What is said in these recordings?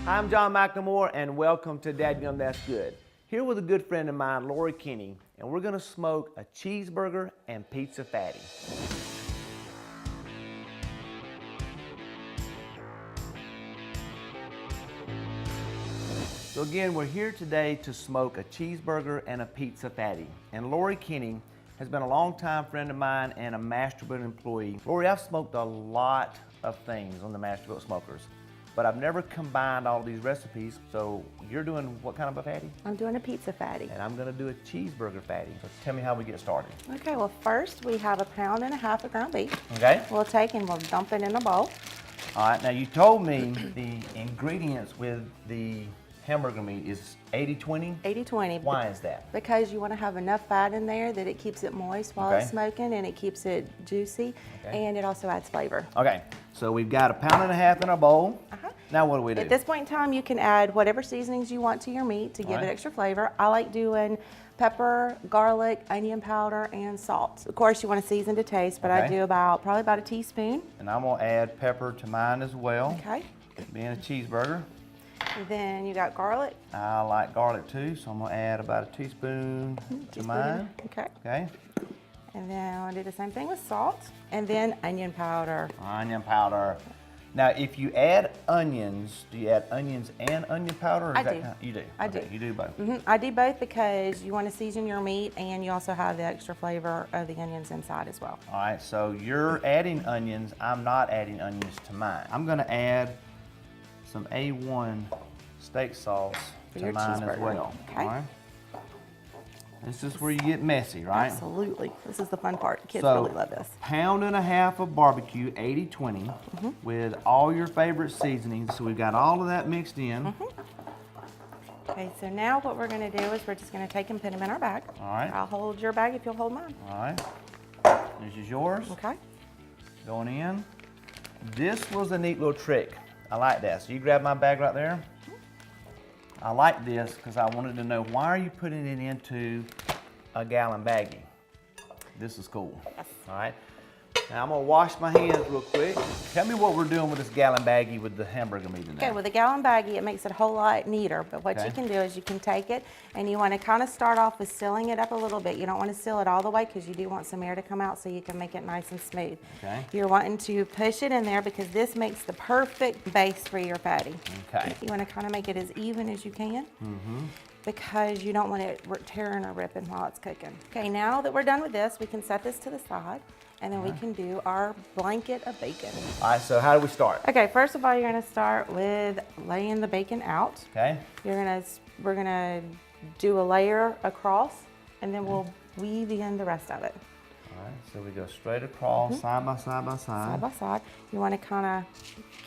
Hi, I'm John McLemore, and welcome to Dadgum That's Good. Here with a good friend of mine, Lori Kinney, and we're gonna smoke a cheeseburger and pizza fatty. So again, we're here today to smoke a cheeseburger and a pizza fatty. And Lori Kinney has been a longtime friend of mine and a Masterbuilt employee. Lori, I've smoked a lot of things on the Masterbuilt smokers, but I've never combined all these recipes. So you're doing what kind of a fatty? I'm doing a pizza fatty. And I'm gonna do a cheeseburger fatty. So tell me how we get started. Okay, well first we have 1.5 pounds of ground beef. Okay. We'll take and we'll dump it in a bowl. All right, now you told me the ingredients with the hamburger meat is 80-20? 80-20. Why is that? Because you want to have enough fat in there that it keeps it moist while it's smoking and it keeps it juicy and it also adds flavor. Okay, so we've got 1.5 pounds in our bowl. Now what do we do? At this point in time you can add whatever seasonings you want to your meat to give it extra flavor. I like doing pepper, garlic, onion powder, and salt. Of course you want to season to taste, but I do probably about a teaspoon. And I'm gonna add pepper to mine as well. Okay. Being a cheeseburger. And then you got garlic. I like garlic too, so I'm gonna add about a teaspoon to mine. Okay. Okay. And then I'll do the same thing with salt. And then onion powder. Onion powder. Now, if you add onions, do you add onions and onion powder? Or I is that do. Kind of, you do? I do. You do both? I do both because you want to season your meat and you also have the extra flavor of the onions inside as well. All right, so you're adding onions. I'm not adding onions to mine. I'm gonna add some A1 steak sauce to mine as well. Okay. All right. This is where you get messy, right? Absolutely. This is the fun part. Kids So, really love this. 1.5 pounds of barbecue, 80-20, with all your favorite seasonings. So we've got all of that mixed in. Okay, so now what we're going to do is we're just going to take and put them in our bag. All right. I'll hold your bag if you'll hold mine. All right. This is yours. Okay. Going in. This was a neat little trick. I like that. So you grab my bag right there. I like this because I wanted to know, why are you putting it into a gallon baggie? This is cool. Yes. All right. Now I'm gonna wash my hands real quick. Tell me what we're doing with this gallon baggie with the hamburger meat in there. Okay, with a gallon baggie, it makes it a whole lot neater. But what you can do is you can take it and you want to kind of start off with sealing it up a little bit. You don't want to seal it all the way because you do want some air to come out so you can make it nice and smooth. Okay. You're wanting to push it in there because this makes the perfect base for your fatty. Okay. You want to kind of make it as even as you can. Because you don't want it tearing or ripping while it's cooking. Okay, now that we're done with this, we can set this to the side and then we can do our blanket of bacon. All right, so how do we start? Okay, first of all, you're gonna start with laying the bacon out. Okay. We're gonna do a layer across and then we'll weave in the rest of it. All right, so we go straight across, side by side by side. Side by side. You wanna kinda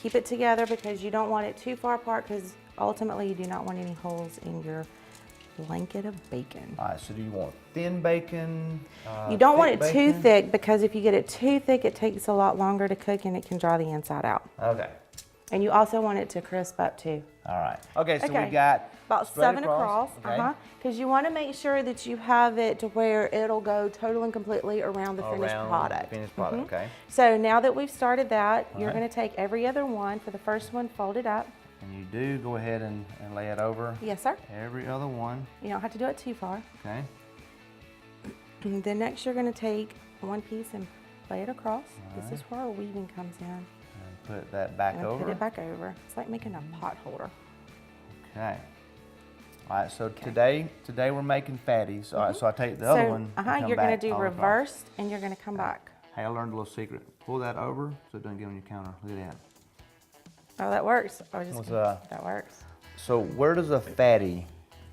keep it together because you don't want it too far apart because ultimately you do not want any holes in your blanket of bacon. All right, so do you want thin bacon? You don't want it bacon? too thick because if you get it too thick, it takes a lot longer to cook and it can dry the inside out. Okay. And you also want it to crisp up too. All right. Okay, so we got about straight 7 across. Okay. Because you want to make sure that you have it to where it'll go totally and completely around the finished product. The finished product, okay. So now that we've started that, you're right. going to take every other one. For the first one, fold it up. And you do go ahead and lay it over Yes, sir. every other one. You don't have to do it too far. Okay. And then next you're going to take one piece and lay it across. This is where our weaving comes in. And put that back And over. put it back over. It's like making a pot holder. Okay. All right, so today we're making fatties. All right, so I take the other one and come you're back going to do all across. reversed and you're going to come back. Hey, I learned a little secret. Pull that over so it doesn't get on your counter. Look at that. Oh, that works. I was just What's, that works. So where does a fatty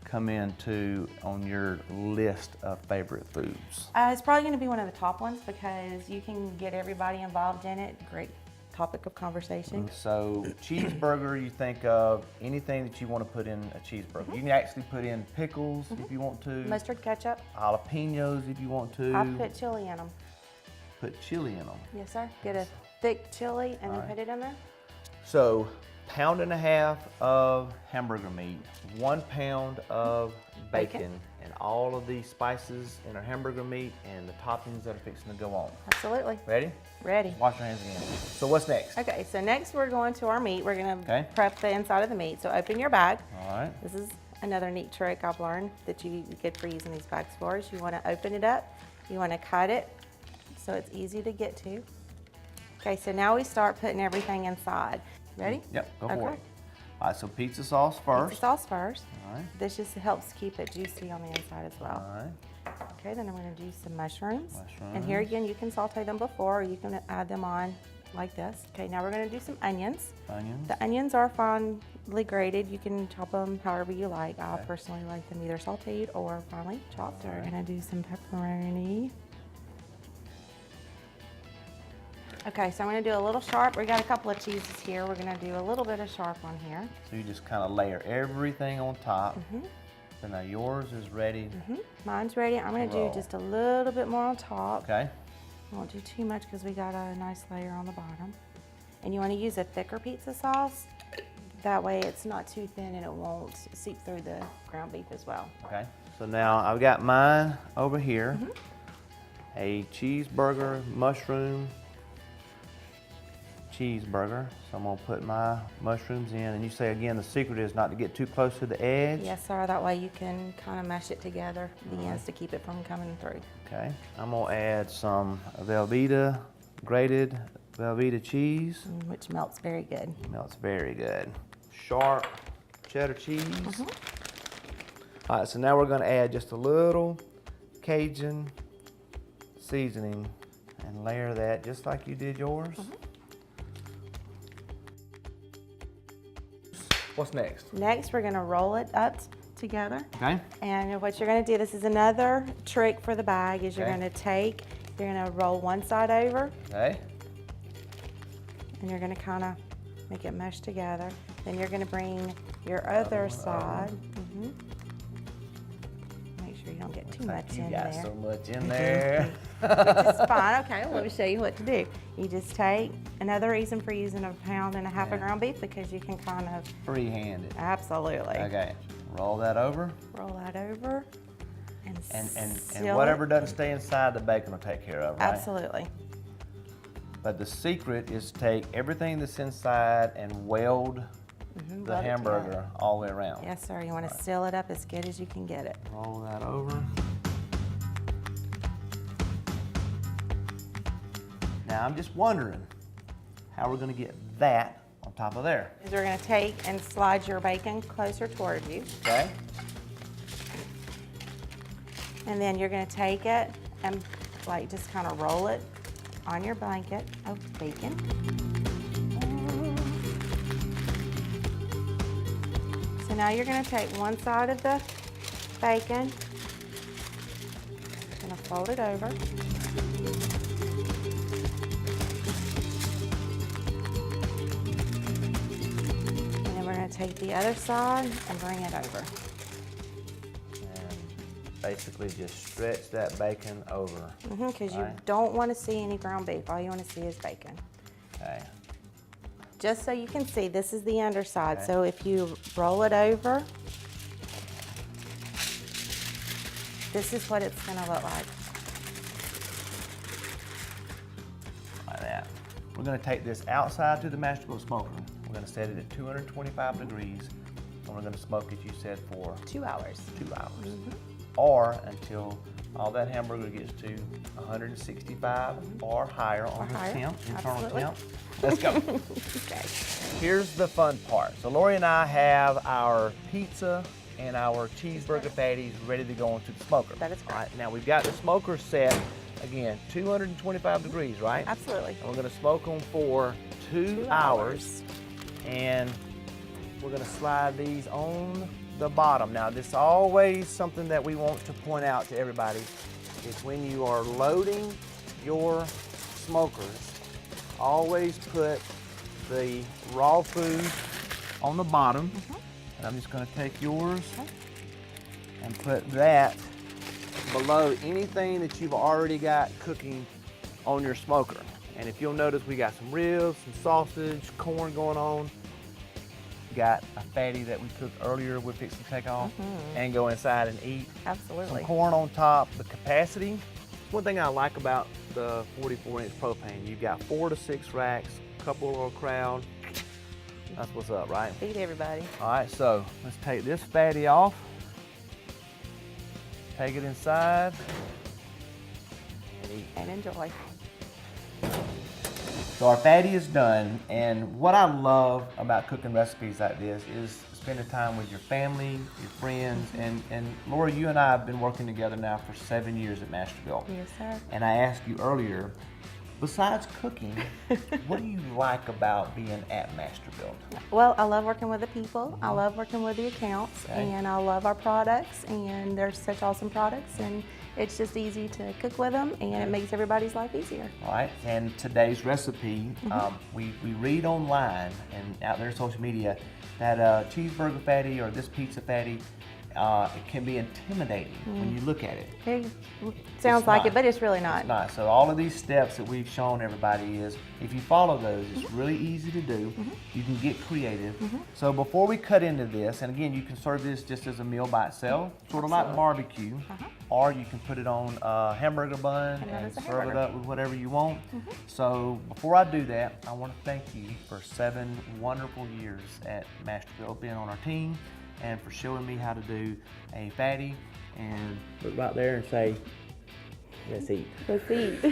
come into on your list of favorite foods? It's probably going to be one of the top ones because you can get everybody involved in it. Great topic of conversation. So cheeseburger, you think of anything that you want to put in a cheeseburger. You can actually put in pickles if you want to. Mustard, ketchup. Jalapenos if you want to. I put chili in them. Put chili in them. Yes, sir. Get a thick chili and then put it in there. So 1.5 pounds of hamburger meat, 1 pound of bacon, and all of the spices in our hamburger meat and the toppings that are fixing to go on. Absolutely. Ready? Ready. Wash your hands again. So what's next? Okay, so next we're going to our meat. We're gonna Okay. prep the inside of the meat. So open your bag. All right. This is another neat trick I've learned that you get for using these bags for is you wanna open it up, you wanna cut it so it's easy to get to. Okay, so now we start putting everything inside. Ready? Yep, go for Okay. it. All right, so pizza sauce first. Pizza sauce first. All right. This just helps keep it juicy on the inside as well. All right. Okay, then I'm gonna do some mushrooms. And here again, you can saute them before or you can add them on like this. Okay, now we're gonna do some onions. Onions. The onions are finely grated. You can chop them however you like. I Okay. personally like them either sauteed or finely chopped. We're gonna do some pepperoni. Okay, so I'm gonna do a little sharp. We got a couple of cheeses here. We're gonna do a little bit of sharp on here. So you just kind of layer everything on top. So now yours is ready. Mine's ready. I'm gonna do Roll. just a little bit more on top. Okay. I won't do too much because we got a nice layer on the bottom. And you wanna use a thicker pizza sauce. That way it's not too thin and it won't seep through the ground beef as well. Okay. So now I've got mine over here. A cheeseburger, mushroom cheeseburger. So I'm gonna put my mushrooms in. And you say again, the secret is not to get too close to the edge. Yes, sir. That way you can kind of mash it together, the ends, to keep it from coming through. Okay. I'm gonna add some Velveeta, grated Velveeta cheese. Which melts very good. Melts very good. Sharp cheddar cheese. All right, so now we're gonna add just a little Cajun seasoning and layer that just like you did yours. What's next? Next, we're gonna roll it up together. Okay. And what you're gonna do, this is another trick for the bag, is you're Okay. gonna roll one side over, Okay. and you're gonna kind of make it mesh together. Then you're gonna bring your other side. Make sure you don't get too much You in got there. so much in there. Which is fine. Okay, let me show you what to do. You just take another reason for using a pound and a half of ground beef, because you can kind of Free-handed. absolutely Okay. Roll that over. roll that over And seal whatever it. doesn't stay inside, the bacon will take care of, right? Absolutely. But the secret is to take everything that's inside and weld the weld it hamburger together. all the way around. Yes, sir. You want to seal it up as good as you can get it. Roll that over. Now I'm just wondering how we're gonna get that on top of there. Is we're going to take and slide your bacon closer toward you, Okay? and then you're going to take it and like just kind of roll it on your blanket of bacon. So now you're going to take one side of the bacon, going to fold it over. And then we're going to take the other side and bring it over. And basically just stretch that bacon over. Because you Right. don't want to see any ground beef. All you want to see is bacon. Okay. Just so you can see, this is the underside. Okay. So if you roll it over, this is what it's going to look like. Like that. We're gonna take this outside to the master grill smoker. We're gonna set it at 225 degrees, and we're gonna smoke it, you said, for 2 hours. 2 hours. Or until all that hamburger gets to 165 or higher on the higher, temp, internal absolutely. temp. Let's go. Okay. Here's the fun part. So Lori and I have our pizza and our cheeseburger patties ready to go into the smoker. That is correct. All right, now we've got the smoker set, again, 225 degrees, right? Absolutely. And we're gonna smoke them for 2 hours. And we're gonna slide these on the bottom. Now, this is always something that we want to point out to everybody, is when you are loading your smokers, always put the raw food on the bottom. And I'm just gonna take yours and put that below anything that you've already got cooking on your smoker. And if you'll notice, we got some ribs, some sausage, corn going on. got a fatty that we cooked earlier we're fixing to take off and go inside and eat. Absolutely. Some corn on top. The capacity. One thing I like about the 44-inch propane, you've got 4 to 6 racks, couple little crowd. That's what's up, right? Feed everybody. All right, so let's take this fatty off. Take it inside and eat. And enjoy. So our fatty is done, and what I love about cooking recipes like this is spending time with your family, your friends, and Laura, you and I have been working together now for 7 years at Masterbuilt. Yes, sir. And I asked you earlier, besides cooking, what do you like about being at Masterbuilt? Well, I love working with the people. I love working with the accounts, Okay. and I love our products, and they're such awesome products, and it's just easy to cook with them, and it makes everybody's life easier. All right, and today's recipe, we read online and out there on social media that a cheeseburger fatty or this pizza fatty, it can be intimidating when you look at it. It sounds like not. it, but it's really not. It's not. So all of these steps that we've shown everybody is, if you follow those, it's really easy to do. You can get creative. So before we cut into this, and again, you can serve this just as a meal by itself, sort of like barbecue, or you can put it on a hamburger bun and serve it up with whatever you want. So before I do that, I want to thank you for 7 wonderful years at Masterbuilt, being on our team, and for showing me how to do a fatty, and look right there and say, let's eat. Let's eat.